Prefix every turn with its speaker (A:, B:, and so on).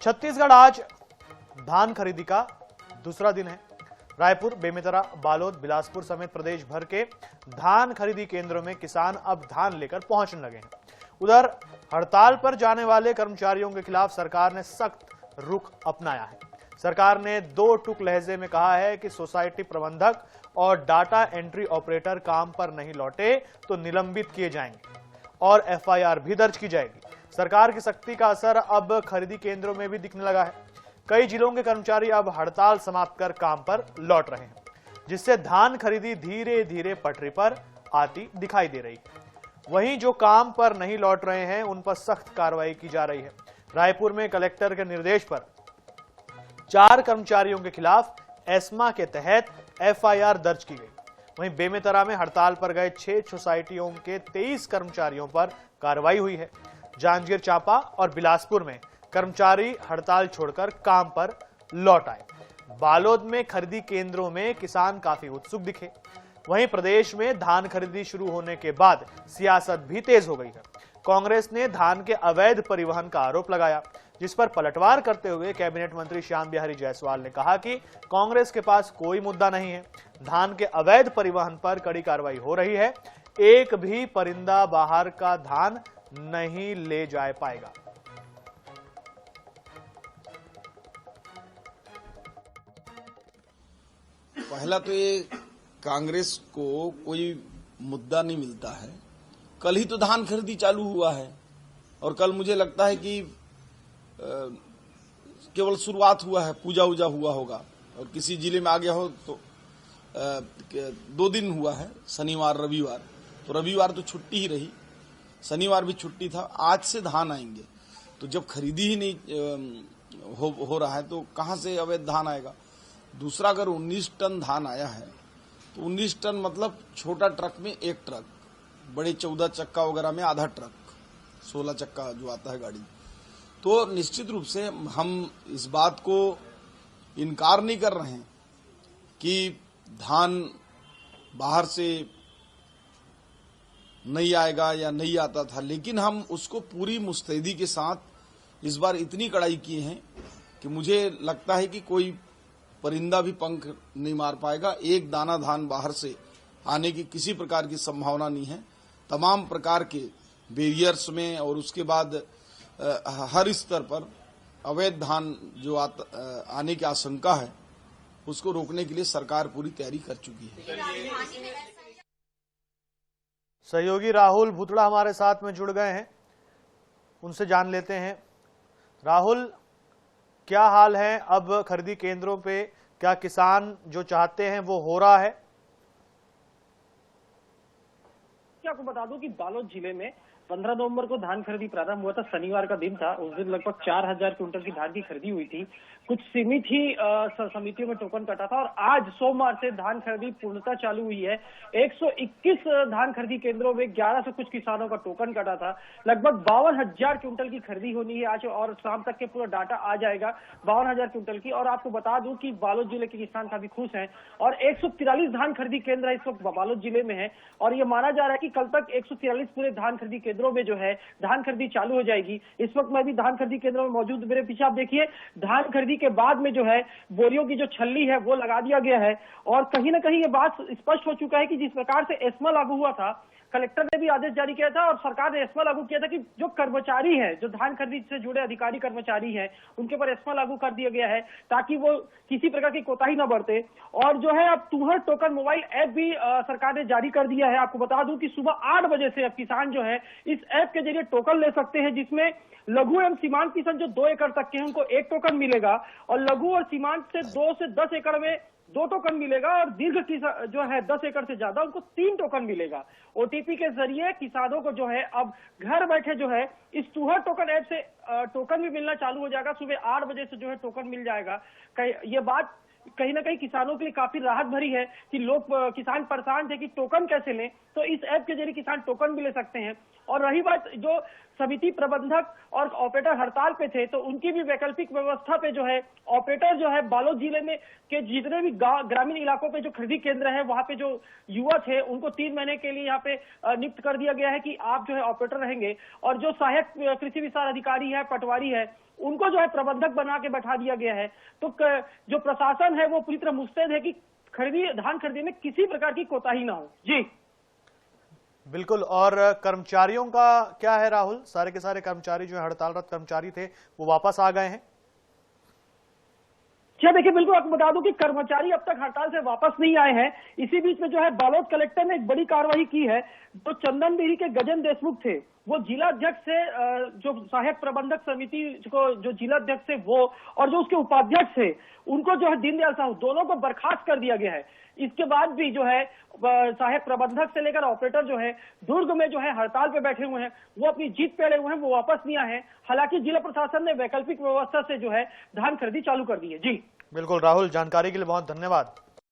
A: छत्तीसगढ़ आज धान खरीदी का दूसरा दिन है। रायपुर, बेमेतरा, बालोद, बिलासपुर समेत प्रदेश भर के धान खरीदी केंद्रों में किसान अब धान लेकर पहुंचने लगे हैं। उधर हड़ताल पर जाने वाले कर्मचारियों के खिलाफ सरकार ने सख्त रुख अपनाया है। सरकार ने दो टूक लहजे में कहा है कि सोसाइटी प्रबंधक और डाटा एंट्री ऑपरेटर काम पर नहीं लौटे तो निलंबित किए जाएंगे और एफआईआर भी दर्ज की जाएगी। सरकार की सख्ती का असर अब खरीदी केंद्रों में भी दिखने लगा है। कई जिलों के कर्मचारी अब हड़ताल समाप्त कर काम पर लौट रहे हैं, जिससे धान खरीदी धीरे धीरे पटरी पर आती दिखाई दे रही है। वहीं जो काम पर नहीं लौट रहे हैं उन पर सख्त कार्रवाई की जा रही है। रायपुर में कलेक्टर के निर्देश पर 4 कर्मचारियों के खिलाफ एस्मा के तहत एफआईआर दर्ज की गई। वहीं बेमेतरा में हड़ताल पर गए 6 सोसाइटियों के 23 कर्मचारियों पर कार्रवाई हुई है। जांजगीर चांपा और बिलासपुर में कर्मचारी हड़ताल छोड़कर काम पर लौट आए। बालोद में खरीदी केंद्रों में किसान काफी उत्सुक दिखे। वहीं प्रदेश में धान खरीदी शुरू होने के बाद सियासत भी तेज हो गई है। कांग्रेस ने धान के अवैध परिवहन का आरोप लगाया, जिस पर पलटवार करते हुए कैबिनेट मंत्री श्याम बिहारी जायसवाल ने कहा कि कांग्रेस के पास कोई मुद्दा नहीं है, धान के अवैध परिवहन पर कड़ी कार्रवाई हो रही है, एक भी परिंदा बाहर का धान नहीं ले जा पाएगा।
B: पहला तो ये कांग्रेस को कोई मुद्दा नहीं मिलता है। कल ही तो धान खरीदी चालू हुआ है और कल मुझे लगता है कि केवल शुरुआत हुआ है, पूजा उजा हुआ होगा और किसी जिले में आ गया हो तो 2 दिन हुआ है, शनिवार रविवार। तो रविवार तो छुट्टी ही रही, शनिवार भी छुट्टी था। आज से धान आएंगे तो जब खरीदी ही नहीं हो रहा है तो कहां से अवैध धान आएगा। दूसरा, अगर 19 टन धान आया है तो 19 टन मतलब छोटा ट्रक में 1 ट्रक, बड़े 14 चक्का वगैरह में आधा ट्रक, 16 चक्का जो आता है गाड़ी। तो निश्चित रूप से हम इस बात को इनकार नहीं कर रहे हैं कि धान बाहर से नहीं आएगा या नहीं आता था, लेकिन हम उसको पूरी मुस्तैदी के साथ इस बार इतनी कड़ाई किए हैं कि मुझे लगता है कि कोई परिंदा भी पंख नहीं मार पाएगा। एक दाना धान बाहर से आने की किसी प्रकार की संभावना नहीं है। तमाम प्रकार के बैरियर्स में और उसके बाद हर स्तर पर अवैध धान जो आने की आशंका है उसको रोकने के लिए सरकार पूरी तैयारी कर चुकी है।
A: सहयोगी राहुल भूतड़ा हमारे साथ में जुड़ गए हैं, उनसे जान लेते हैं। राहुल, क्या हाल है अब खरीदी केंद्रों पे? क्या किसान जो चाहते हैं वो हो रहा है?
C: आपको बता दूं कि बालोद जिले में 15 नवंबर को धान खरीदी प्रारंभ हुआ था। शनिवार का दिन था। उस दिन लगभग 4000 क्विंटल की धान की खरीदी हुई थी। कुछ सीमित ही समितियों में टोकन कटा था और आज सोमवार से धान खरीदी पूर्णतः चालू हुई है। 121 धान खरीदी केंद्रों में 1100 कुछ किसानों का टोकन कटा था। लगभग 52,000 क्विंटल की खरीदी होनी है आज और शाम तक के पूरा डाटा आ जाएगा 52,000 क्विंटल की। और आपको बता दूं कि बालोद जिले के किसान काफी खुश हैं और 143 धान खरीदी केंद्र इस वक्त बालोद जिले में है और ये माना जा रहा है कि कल तक 143 पूरे धान खरीदी केंद्रों में जो है धान खरीदी चालू हो जाएगी। इस वक्त मैं भी धान खरीदी केंद्रों में मौजूद, मेरे पीछे आप देखिए धान खरीदी के बाद में जो है बोरियों की जो छल्ली है वो लगा दिया गया है और कहीं ना कहीं ये बात स्पष्ट हो चुका है कि जिस प्रकार से एस्मा लागू हुआ था, कलेक्टर ने भी आदेश जारी किया था और सरकार ने एस्मा लागू किया था कि जो कर्मचारी है, जो धान खरीदी से जुड़े अधिकारी कर्मचारी हैं, उनके ऊपर एस्मा लागू कर दिया गया है ताकि वो किसी प्रकार की कोताही न बरते। और जो है अब तुहर टोकन मोबाइल ऐप भी सरकार ने जारी कर दिया है। आपको बता दूं कि सुबह 8 बजे से अब किसान जो है इस ऐप के जरिए टोकन ले सकते हैं, जिसमें लघु एवं सीमांत किसान जो 2 एकड़ तक के हैं उनको 1 टोकन मिलेगा और लघु और सीमांत से 2 से 10 एकड़ में 2 टोकन मिलेगा और दीर्घ जो है 10 एकड़ से ज्यादा उनको 3 टोकन मिलेगा। ओटीपी के जरिए किसानों को जो है अब घर बैठे जो है इस तुहर टोकन ऐप से टोकन भी मिलना चालू हो जाएगा। सुबह 8 बजे से जो है टोकन मिल जाएगा। ये बात कहीं ना कहीं किसानों के लिए काफी राहत भरी है कि लोग किसान परेशान थे कि टोकन कैसे लें, तो इस ऐप के जरिए किसान टोकन भी ले सकते हैं। और रही बात जो समिति प्रबंधक और ऑपरेटर हड़ताल पे थे तो उनकी भी वैकल्पिक व्यवस्था पे जो है ऑपरेटर जो है बालोद जिले में के जितने भी ग्रामीण इलाकों पे जो खरीदी केंद्र है वहां पे जो युवा थे उनको 3 महीने के लिए यहाँ पे नियुक्त कर दिया गया है कि आप जो है ऑपरेटर रहेंगे। और जो सहायक कृषि विस्तार अधिकारी है है, पटवारी है, उनको जो है प्रबंधक बना के बैठा दिया गया है। तो जो प्रशासन है वो पूरी तरह मुस्तैद है कि धान खरीदी में किसी प्रकार की कोताही ना हो। जी
A: बिल्कुल। और कर्मचारियों का क्या है राहुल? सारे के सारे कर्मचारी जो हड़तालरत कर्मचारी थे वो वापस आ गए हैं?
C: क्या देखिए, बिल्कुल आपको बता दूं कि कर्मचारी अब तक हड़ताल से वापस नहीं आए हैं। इसी बीच में जो है बालोद कलेक्टर ने एक बड़ी कार्रवाई की है। जो चंदन डेयरी के गजेंद्र देशमुख थे, वो जिला अध्यक्ष से जो सहायक प्रबंधक समिति को जो जिला अध्यक्ष थे वो, और जो उसके उपाध्यक्ष थे, उनको जो है दीनदयाल साहू, दोनों को बर्खास्त कर दिया गया है। इसके बाद भी जो है सहायक प्रबंधक से लेकर ऑपरेटर जो है दुर्ग में जो है हड़ताल पे बैठे हुए हैं, वो अपनी जीत पे अड़े हुए हैं, वो वापस नहीं आए हैं। हालांकि जिला प्रशासन ने वैकल्पिक व्यवस्था से जो है धान खरीदी चालू कर दी है। जी
A: बिल्कुल राहुल, जानकारी के लिए बहुत धन्यवाद।